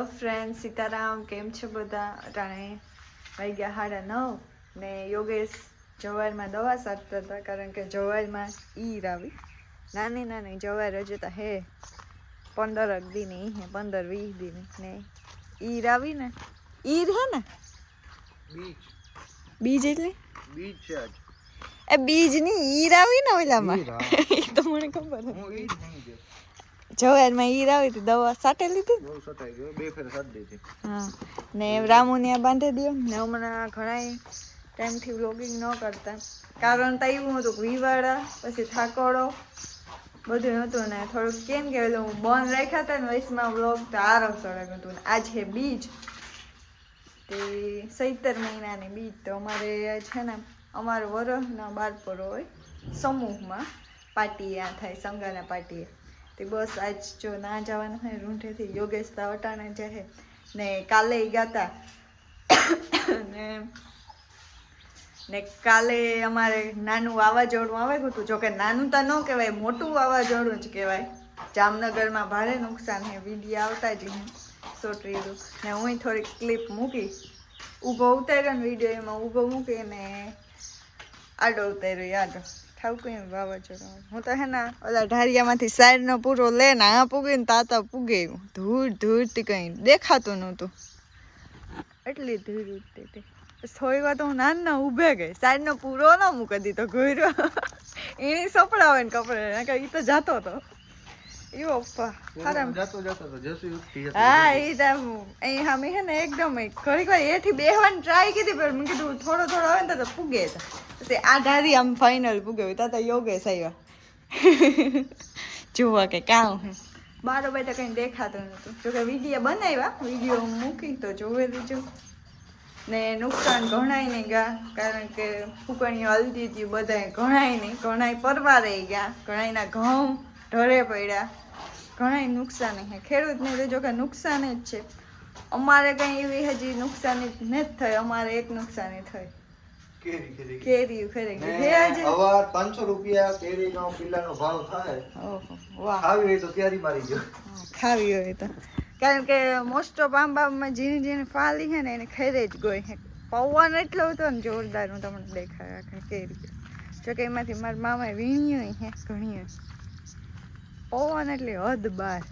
Hello friend, Sitaram. કેમ છો બધા? અટાણે વાગ્યા 9:30 ને યોગેશ જવારમાં દવા સાટતા હતા, કારણ કે જવારમાં ઈર આવી. નાની નાની જવાર હજુ તો હે 15 દીની, હે 15-20 દીની ને ઈર આવી ને. ઈર હે ને બીજ એટલે બીજ છે આજ. એ બીજ ની ઈર આવી ને ઓલામાં. એ તો મને ખબર હતી. જવારમાં ઈર આવી હતી, દવા સાટે લીધી. બહુ સટાઈ ગયો, 2 ફેર સાટ દીધી. હા, ને રામુનિયા બાંધી દો ને. હમણાં ઘણા ટાઈમથી વ્લોગિંગ ન કરતા, કારણ તો એવું હતું કે વિવાળા પછી થાકોડો બધું હતું ને થોડુંક કેમ કે હું બંધ રાખ્યા હતા ને વયસમાં વ્લોગ, તો આરસ સળગ હતું. આજ છે બીજ, તે 17 મહિનાની બીજ. તો અમારે છે ને અમારો વરસના બારપરો હોય સમૂહમાં પાર્ટી આ થાય, સંગાના પાર્ટીએ. તે બસ આજ જો ના જવાનું હોય રૂંઢેથી. યોગેશ વટાણે જાય ને કાલે ગાતા ને કાલે અમારે નાનું વાવાઝોડું આવેલું હતું. જોકે નાનું તો ન કહેવાય, મોટું વાવાઝોડું જ કહેવાય. જામનગરમાં ભારે નુકસાન છે, વિડીયો આવતા જ શોર્ટ રીલું ને હું થોડીક ક્લિપ મૂકી. ઊભો ઉતાર્યો ને વિડીયો, એમાં ઊભો મૂકીને આડો ઉતાર્યો. યાદ ઠાવકું વાવાઝોડું. હું તો હે ને ઓલા ઢારિયામાંથી સાઈડનો પૂરો લે ને આ પૂગે ને તાતા પૂગે, ધૂળ ધૂળથી કંઈ દેખાતું નહોતું, એટલી ધૂળ ઉડતી હતી. થોડી વાર તો હું નાના ઊભે ગઈ, સાઈડનો પૂરો ન મૂકી દીધો, ઘોર્યો એની સપડા હોય ને કપડે, એ તો જાતો હતો. એવો પપ્પા જાતો જાતો તો જસી ઉઠતી હતી. હા, એ તો અહીં સામે હે ને એકદમ ઘડીક વાર એથી બેહવાની ટ્રાય કરી, પણ મેં કીધું થોડો થોડો આવે ને તો પૂગે. પછી આ ધારી આમ ફાઇનલ પૂગે. તા યોગેશ આવ્યા જોવા કે કામ હે. બારોબાર તો કંઈ દેખાતું નહોતું. જોકે વિડીયો બનાવ્યા, વિડીયો મૂકી તો જોવે દીજો. ને નુકસાન ઘણાય નહીં ગયા, કારણ કે ફૂકણીઓ હલતી હતી બધાય. ઘણાય નહીં, ઘણાય પરવારે ગયા, ઘણાયના ઘઉં ઢરે પડ્યા, ઘણાય નુકસાન છે. ખેડૂતને તો જો કે નુકસાન જ છે. અમારે કંઈ એવી હજી નુકસાની નથી થઈ. અમારે એક નુકસાની થઈ, કેરી ખરી ગઈ. 500 રૂપિયા કેરીનો કિલ્લાનો ભાવ થાય. ઓહો, વાહ. ખાવી હોય તો કેરી મારી ગયો. ખાવી હોય તો, કારણ કે મોસ્ટ ઓફ આંબામાં ઝીણી ઝીણી ફાલી છે ને એને ખેરે જ ગઈ છે. પવન એટલો હતો ને જોરદાર, હું તમને દેખાય કેરી. જોકે એમાંથી મારા મામાએ વીણ્યું હે ઘણી. પવન એટલે હદ બાર.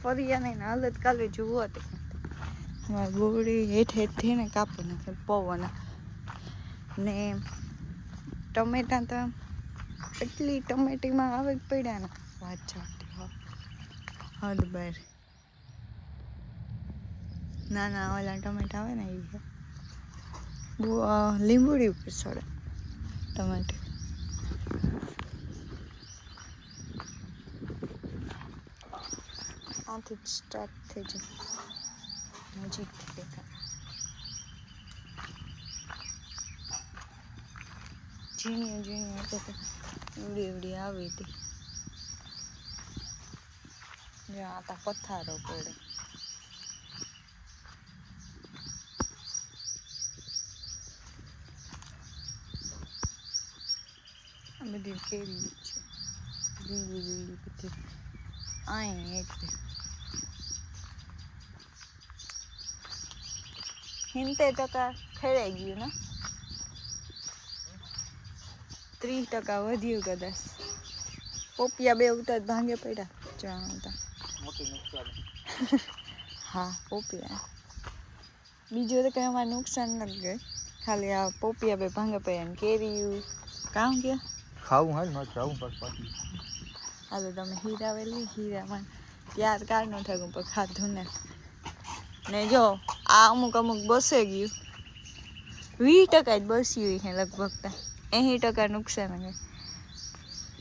ફરિયાની હાલત કાલે જુઓ તો મારી ગોળી હેઠ હેઠથી ને કાપી નાખે પવન. ને ટમેટા તો એટલી ટમેટીમાં આવે જ પડ્યા ને વાત ચાલતી હદ બાર. નાના ઓલા ટમેટા આવે ને એ બહુ લીંબુડી ઉપર ચડે ટમેટી. આથી જ સ્ટાર્ટ થઈ જાય, નજીકથી દેખાય. ઝીણી ઝીણી હતી, એવડી એવડી આવી હતી. જ્યાં આતા પથ્થારો પડે. આ બધી કેરી છે, લીલી લીલી બધી. અહીં એટલે 70% ખેડાઈ ગયું ને, 30% વધ્યું કદાચ. પોપિયા બે ઉતાર ભાંગે પડ્યા જાણતા. મોટી નુકસાન. હા, પોપિયા. બીજું તો કંઈ અમારે નુકસાન નથી ગઈ, ખાલી આ પોપિયા બે ભાંગે પડ્યા ને કેરી કામ ગયા. ખાવું હાલ ન જાવું પાછી. હાલો તમે હીરાવેલી હીરામાં ત્યાર કાર ન થયું પણ ખાધું ને જો આ અમુક બસે ગયું. 20% જ બસ્યું છે લગભગ. 80% નુકસાન.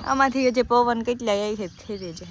આમાંથી જે પવન કેટલા આવી છે ખેરે છે.